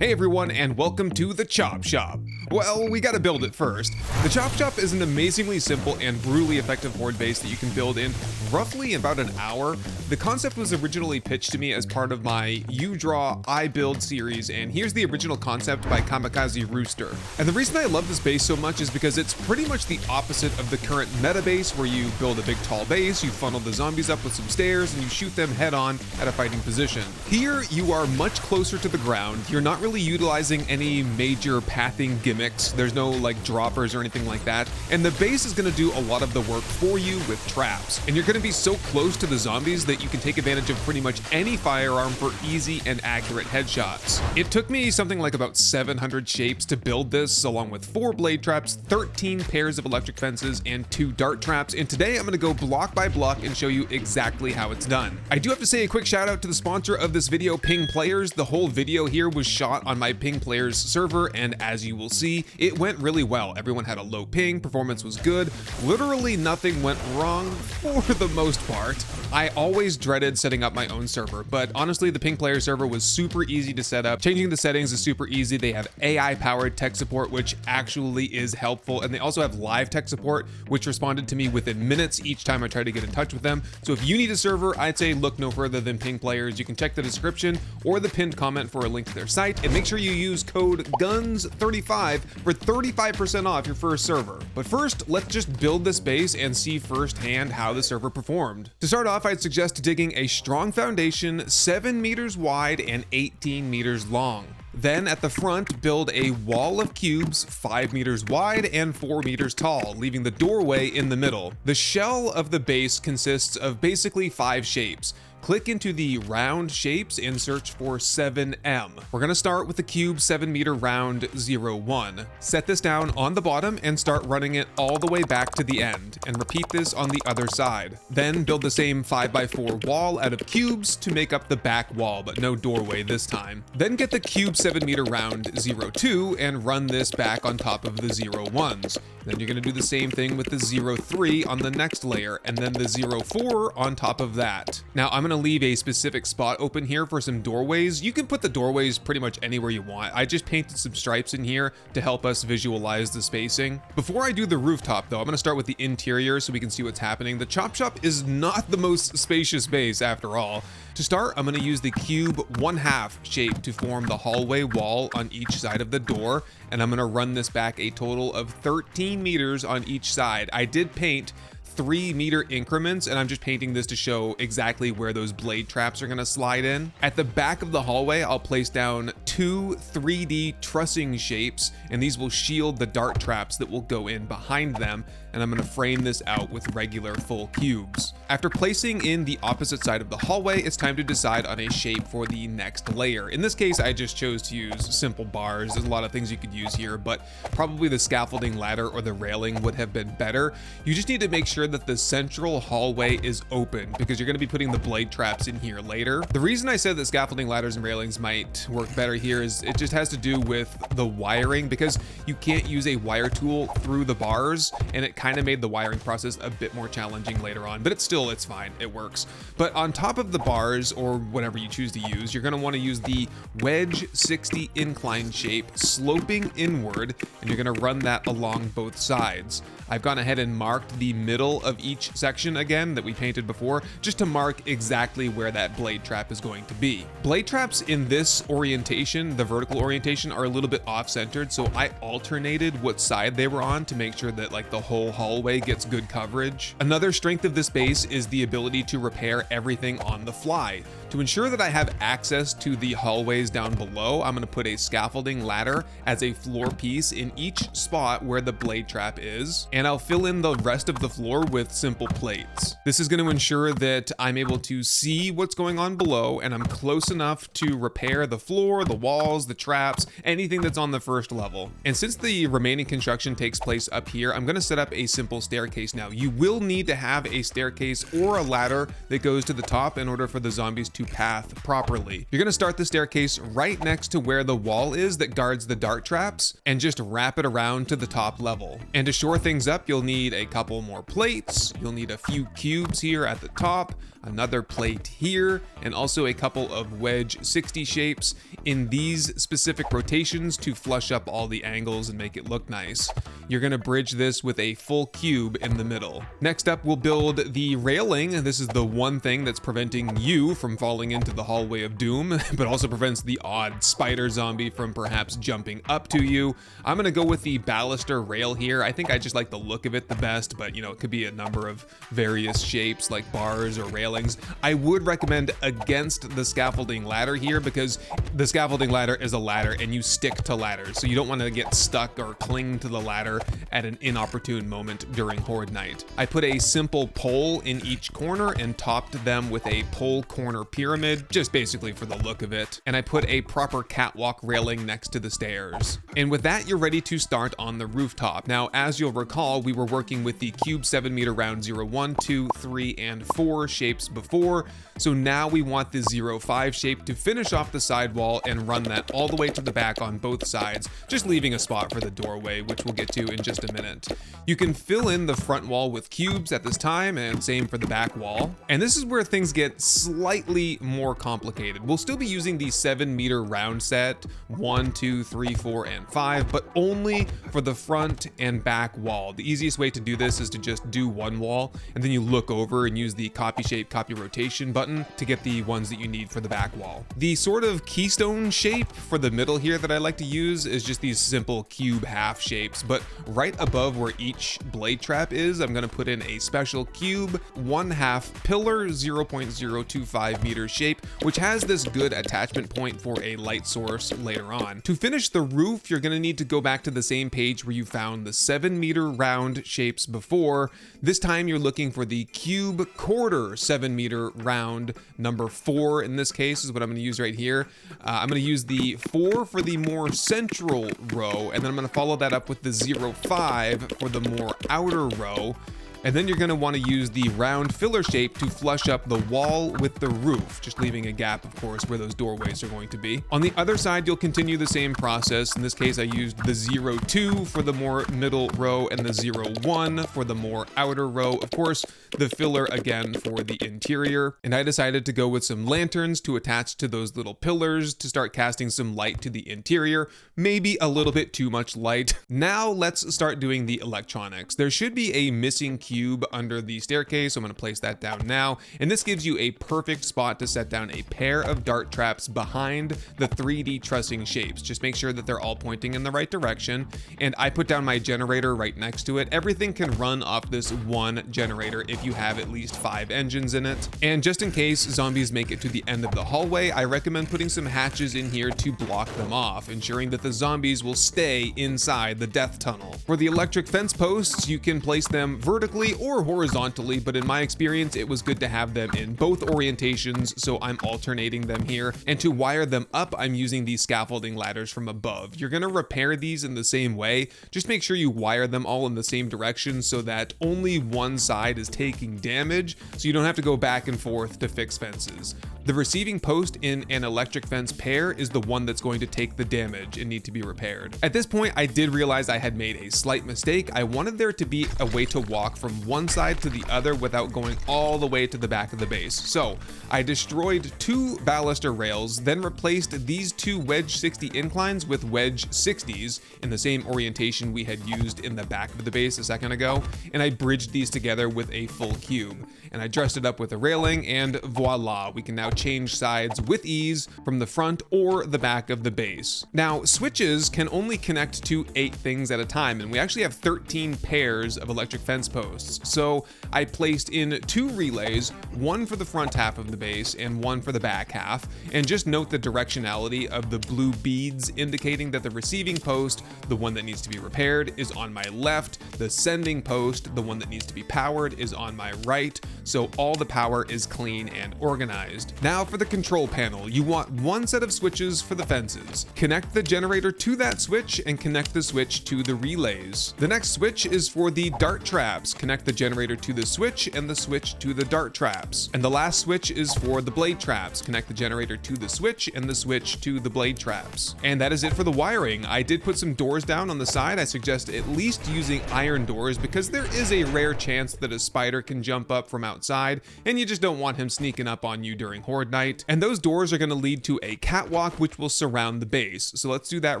Hey everyone, and welcome to the Chop Shop. Well, we gotta build it first. The Chop Shop is an amazingly simple and brutally effective horde base that you can build in roughly about an hour. The concept was originally pitched to me as part of my You Draw, I Build series, and here's the original concept by Kamikaze Rooster. And the reason I love this base so much is because it's pretty much the opposite of the current meta base where you build a big tall base, you funnel the zombies up with some stairs, and you shoot them head on at a fighting position. Here, you are much closer to the ground. You're not really utilizing any major pathing gimmicks. There's no like droppers or anything like that. And the base is gonna do a lot of the work for you with traps. And you're gonna be so close to the zombies that you can take advantage of pretty much any firearm for easy and accurate headshots. It took me something like about 700 shapes to build this, along with 4 blade traps, 13 pairs of electric fences, and 2 dart traps. And today I'm gonna go block by block and show you exactly how it's done. I do have to say a quick shout out to the sponsor of this video, Ping Players. The whole video here was shot on my Ping Players server, and as you will see, it went really well. Everyone had a low ping, performance was good, literally nothing went wrong for the most part. I always dreaded setting up my own server, but honestly, the Ping Players server was super easy to set up. Changing the settings is super easy. They have AI-powered tech support, which actually is helpful, and they also have live tech support, which responded to me within minutes each time I tried to get in touch with them. So if you need a server, I'd say look no further than Ping Players. You can check the description or the pinned comment for a link to their site, and make sure you use code GUNS35 for 35% off your first server. But first, let's just build this base and see firsthand how the server performed. To start off, I'd suggest digging a strong foundation 7 meters wide and 18 meters long. Then at the front, build a wall of cubes 5 meters wide and 4 meters tall, leaving the doorway in the middle. The shell of the base consists of basically 5 shapes. Click into the round shapes and search for 7M. We're gonna start with the cube 7 meter round 01. Set this down on the bottom and start running it all the way back to the end, and repeat this on the other side. Then build the same 5x4 wall out of cubes to make up the back wall, but no doorway this time. Then get the cube 7 meter round 02 and run this back on top of the 01s. Then you're gonna do the same thing with the 03 on the next layer, and then the 04 on top of that. Now I'm gonna leave a specific spot open here for some doorways. You can put the doorways pretty much anywhere you want. I just painted some stripes in here to help us visualize the spacing. Before I do the rooftop though, I'm gonna start with the interior so we can see what's happening. The Chop Shop is not the most spacious base after all. To start, I'm gonna use the cube 1/2 shape to form the hallway wall on each side of the door, and I'm gonna run this back a total of 13 meters on each side. I did paint 3 meter increments, and I'm just painting this to show exactly where those blade traps are gonna slide in. At the back of the hallway, I'll place down 2 3D trussing shapes, and these will shield the dart traps that will go in behind them, and I'm gonna frame this out with regular full cubes. After placing in the opposite side of the hallway, it's time to decide on a shape for the next layer. In this case, I just chose to use simple bars. There's a lot of things you could use here, but probably the scaffolding ladder or the railing would have been better. You just need to make sure that the central hallway is open, because you're gonna be putting the blade traps in here later. The reason I said that scaffolding ladders and railings might work better here is it just has to do with the wiring, because you can't use a wire tool through the bars, and it kind of made the wiring process a bit more challenging later on, but it's fine, it works. But on top of the bars, or whatever you choose to use, you're gonna wanna use the wedge 60 incline shape, sloping inward, and you're gonna run that along both sides. I've gone ahead and marked the middle of each section again that we painted before, just to mark exactly where that blade trap is going to be. Blade traps in this orientation, the vertical orientation, are a little bit off-centered, so I alternated what side they were on to make sure that like the whole hallway gets good coverage. Another strength of this base is the ability to repair everything on the fly. To ensure that I have access to the hallways down below, I'm gonna put a scaffolding ladder as a floor piece in each spot where the blade trap is, and I'll fill in the rest of the floor with simple plates. This is gonna ensure that I'm able to see what's going on below, and I'm close enough to repair the floor, the walls, the traps, anything that's on the first level. And since the remaining construction takes place up here, I'm gonna set up a simple staircase now. You will need to have a staircase or a ladder that goes to the top in order for the zombies to path properly. You're gonna start the staircase right next to where the wall is that guards the dart traps, and just wrap it around to the top level. And to shore things up, you'll need a couple more plates, you'll need a few cubes here at the top, another plate here, and also a couple of wedge 60 shapes in these specific rotations to flush up all the angles and make it look nice. You're gonna bridge this with a full cube in the middle. Next up, we'll build the railing. This is the one thing that's preventing you from falling into the hallway of doom, but also prevents the odd spider zombie from perhaps jumping up to you. I'm gonna go with the baluster rail here. I think I just like the look of it the best, but you know, it could be a number of various shapes like bars or railings. I would recommend against the scaffolding ladder here, because the scaffolding ladder is a ladder and you stick to ladders, so you don't want to get stuck or cling to the ladder at an inopportune moment during Horde night. I put a simple pole in each corner and topped them with a pole corner pyramid, just basically for the look of it. And I put a proper catwalk railing next to the stairs. And with that, you're ready to start on the rooftop. Now, as you'll recall, we were working with the cube 7-meter round 0, 1, 2, 3, and 4 shapes before. So now we want the 0-5 shape to finish off the side wall and run that all the way to the back on both sides, just leaving a spot for the doorway, which we'll get to in just a minute. You can fill in the front wall with cubes at this time, and same for the back wall. And this is where things get slightly more complicated. We'll still be using the 7-meter round set, 1, 2, 3, 4, and 5, but only for the front and back wall. The easiest way to do this is to just do one wall, and then you look over and use the copy shape, copy rotation button to get the ones that you need for the back wall. The sort of keystone shape for the middle here that I like to use is just these simple cube half shapes, but right above where each blade trap is, I'm gonna put in a special cube 1/2 pillar 0.025 meter shape, which has this good attachment point for a light source later on. To finish the roof, you're gonna need to go back to the same page where you found the 7-meter round shapes before. This time you're looking for the cube quarter 7-meter round, number 4 in this case is what I'm gonna use right here. I'm gonna use the 4 for the more central row, and then I'm gonna follow that up with the 0.5 for the more outer row. And then you're gonna wanna use the round filler shape to flush up the wall with the roof, just leaving a gap, of course, where those doorways are going to be. On the other side, you'll continue the same process. In this case, I used the 0.2 for the more middle row and the 0.1 for the more outer row. Of course, the filler again for the interior. And I decided to go with some lanterns to attach to those little pillars to start casting some light to the interior, maybe a little bit too much light. Now let's start doing the electronics. There should be a missing cube under the staircase, so I'm going to place that down now, and this gives you a perfect spot to set down a pair of dart traps behind the 3D trussing shapes. Just make sure that they're all pointing in the right direction, and I put down my generator right next to it. Everything can run off this one generator if you have at least 5 engines in it. And just in case zombies make it to the end of the hallway, I recommend putting some hatches in here to block them off, ensuring that the zombies will stay inside the death tunnel. For the electric fence posts, you can place them vertically or horizontally, but in my experience, it was good to have them in both orientations, so I'm alternating them here. And to wire them up, I'm using these scaffolding ladders from above. You're gonna repair these in the same way. Just make sure you wire them all in the same direction so that only one side is taking damage, so you don't have to go back and forth to fix fences. The receiving post in an electric fence pair is the one that's going to take the damage and need to be repaired. At this point, I did realize I had made a slight mistake. I wanted there to be a way to walk from one side to the other without going all the way to the back of the base. So I destroyed 2 baluster rails, then replaced these 2 wedge 60 inclines with wedge 60s in the same orientation we had used in the back of the base a second ago, and I bridged these together with a full cube. And I dressed it up with a railing, and voila, we can now change sides with ease from the front or the back of the base. Now, switches can only connect to 8 things at a time, and we actually have 13 pairs of electric fence posts. So I placed in 2 relays, one for the front half of the base and one for the back half. And just note the directionality of the blue beads indicating that the receiving post, the one that needs to be repaired, is on my left. The sending post, the one that needs to be powered, is on my right. So all the power is clean and organized. Now for the control panel, you want one set of switches for the fences. Connect the generator to that switch and connect the switch to the relays. The next switch is for the dart traps. Connect connect the generator to the switch and the switch to the dart traps. And the last switch is for the blade traps. Connect the generator to the switch and the switch to the blade traps. And that is it for the wiring. I did put some doors down on the side. I suggest at least using iron doors because there is a rare chance that a spider can jump up from outside and you just don't want him sneaking up on you during Horde night. And those doors are going to lead to a catwalk which will surround the base. So let's do that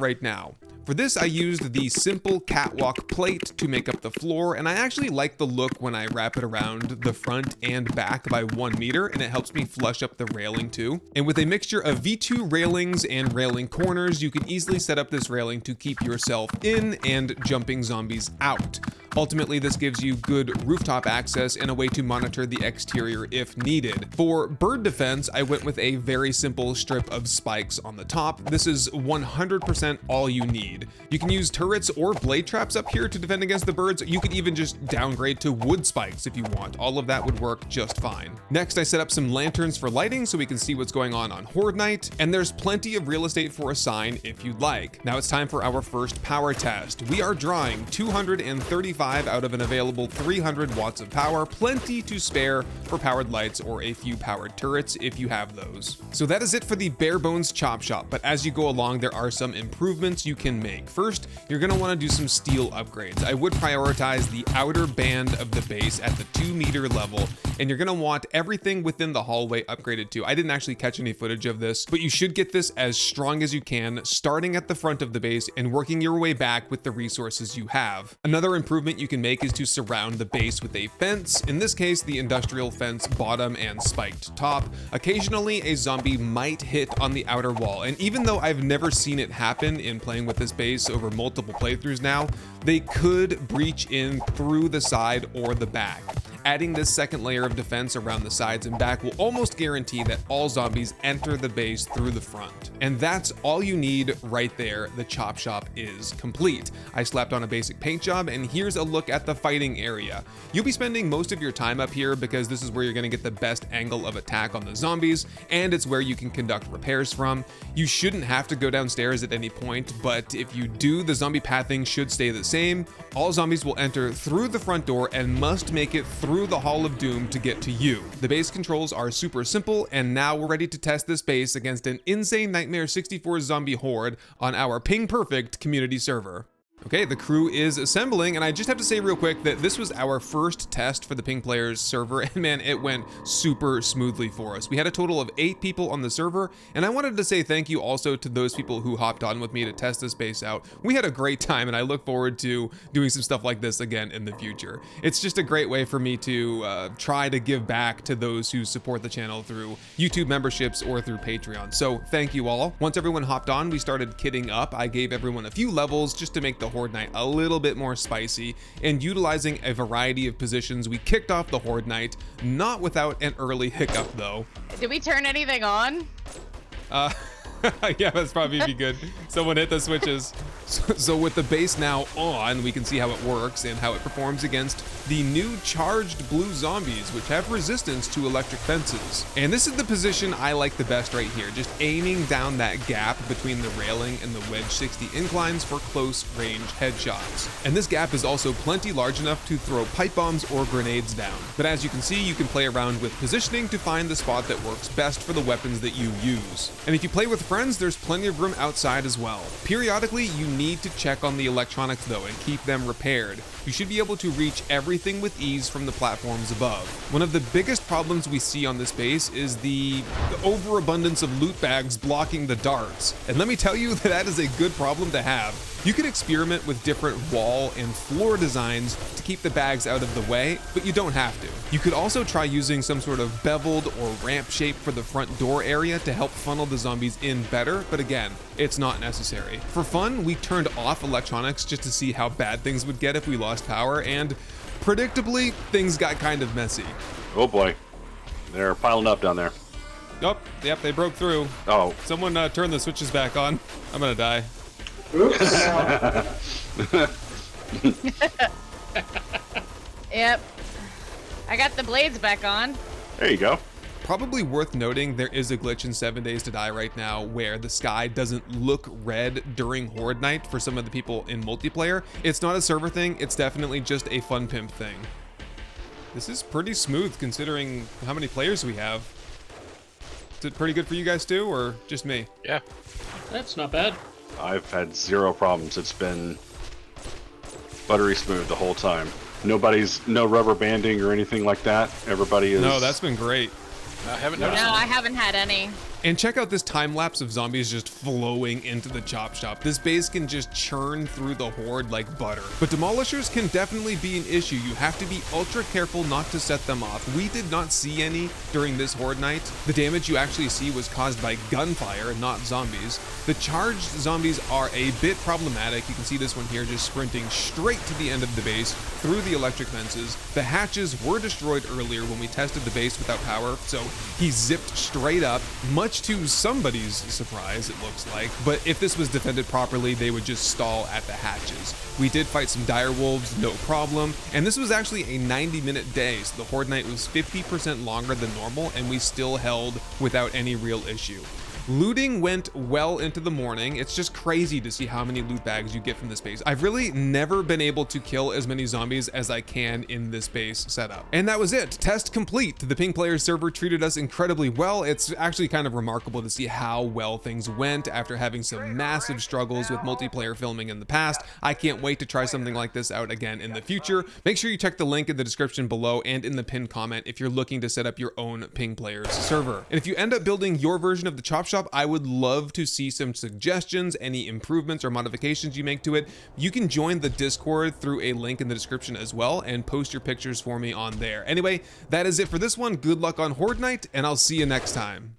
right now. For this, I used the simple catwalk plate to make up the floor, and I actually like the look when I wrap it around the front and back by 1 meter, and it helps me flush up the railing too. And with a mixture of V2 railings and railing corners, you can easily set up this railing to keep yourself in and jumping zombies out. Ultimately, this gives you good rooftop access and a way to monitor the exterior if needed. For bird defense, I went with a very simple strip of spikes on the top. This is 100% all you need. You can use turrets or blade traps up here to defend against the birds. You could even just downgrade to wood spikes if you want. All of that would work just fine. Next, I set up some lanterns for lighting so we can see what's going on Horde night, and there's plenty of real estate for a sign if you'd like. Now it's time for our first power test. We are drawing 235 out of an available 300 watts of power, plenty to spare for powered lights or a few powered turrets if you have those. So that is it for the bare bones chop shop, but as you go along, there are some improvements you can make. First, you're going to want to do some steel upgrades. I would prioritize the outer band of the base at the 2 meter level, and you're going to want everything within the hallway upgraded too. I didn't actually catch any footage of this, but you should get this as strong as you can, starting at the front of the base and working your way back with the resources you have. Another improvement you can make is to surround the base with a fence. In this case, the industrial fence bottom and spiked top. Occasionally, a zombie might hit on the outer wall, and even though I've never seen it happen in playing with this base over multiple playthroughs now, they could breach in through the side or the back. Adding this second layer of defense around the sides and back will almost guarantee that all zombies enter the base through the front. And that's all you need right there. The chop shop is complete. I slapped on a basic paint job, and here's a look at the fighting area. You'll be spending most of your time up here because this is where you're going to get the best angle of attack on the zombies, and it's where you can conduct repairs from. You shouldn't have to go downstairs at any point, but if you do, the zombie pathing should stay the same. All zombies will enter through the front door and must make it through the Hall of Doom to get to you. The base controls are super simple, and now we're ready to test this base against an insane Nightmare 64 zombie horde on our ping perfect community server. Okay, the crew is assembling, and I just have to say real quick that this was our first test for the Ping Players server, and man, it went super smoothly for us. We had a total of 8 people on the server, and I wanted to say thank you also to those people who hopped on with me to test this base out. We had a great time, and I look forward to doing some stuff like this again in the future. It's just a great way for me to try to give back to those who support the channel through YouTube memberships or through Patreon. So thank you all. Once everyone hopped on, we started kitting up. I gave everyone a few levels just to make the Horde night a little bit more spicy, and utilizing a variety of positions, we kicked off the Horde night, not without an early hiccup though. Did we turn anything on? Yeah, that's probably be good. Someone hit the switches. So with the base now on, we can see how it works and how it performs against the new charged blue zombies, which have resistance to electric fences. And this is the position I like the best right here, just aiming down that gap between the railing and the wedge 60 inclines for close range headshots. And this gap is also plenty large enough to throw pipe bombs or grenades down. But as you can see, you can play around with positioning to find the spot that works best for the weapons that you use. And if you play with friends, there's plenty of room outside as well. Periodically, you need to check on the electronics though and keep them repaired. You should be able to reach everything with ease from the platforms above. One of the biggest problems we see on this base is the overabundance of loot bags blocking the darts. And let me tell you that is a good problem to have. You can experiment with different wall and floor designs to keep the bags out of the way, but you don't have to. You could also try using some sort of beveled or ramp shape for the front door area to help funnel the zombies in better, but again, it's not necessary. For fun, we turned off electronics just to see how bad things would get if we lost power, and predictably, things got kind of messy. Oh boy, they're piling up down there. Oh, yep, they broke through. Oh. Someone turn the switches back on. I'm gonna die. Oops. Yep. I got the blades back on. There you go. Probably worth noting, there is a glitch in 7 Days to Die right now where the sky doesn't look red during Horde night for some of the people in multiplayer. It's not a server thing, it's definitely just a fun pimp thing. This is pretty smooth considering how many players we have. Is it pretty good for you guys too, or just me? Yeah. That's not bad. I've had zero problems. It's been buttery smooth the whole time. No rubber banding or anything like that. Everybody is. No, that's been great. I haven't No, noticed. I haven't had any. And check out this time lapse of zombies just flowing into the chop shop. This base can just churn through the horde like butter. But demolishers can definitely be an issue. You have to be ultra careful not to set them off. We did not see any during this horde night. The damage you actually see was caused by gunfire, not zombies. The charged zombies are a bit problematic. You can see this one here just sprinting straight to the end of the base through the electric fences. The hatches were destroyed earlier when we tested the base without power, so he zipped straight up, much to somebody's surprise, it looks like. But if this was defended properly, they would just stall at the hatches. We did fight some dire wolves, no problem. And this was actually a 90-minute day, so the horde night was 50% longer than normal, and we still held without any real issue. Looting went well into the morning. It's just crazy to see how many loot bags you get from this base. I've really never been able to kill as many zombies as I can in this base setup. And that was it. Test complete. The Ping Players server treated us incredibly well. It's actually kind of remarkable to see how well things went after having some massive struggles with multiplayer filming in the past. I can't wait to try something like this out again in the future. Make sure you check the link in the description below and in the pinned comment if you're looking to set up your own Ping Players server. And if you end up building your version of the Chop Shop, I would love to see some suggestions, any improvements or modifications you make to it. You can join the Discord through a link in the description as well and post your pictures for me on there. Anyway, that is it for this one. Good luck on Horde Night, and I'll see you next time.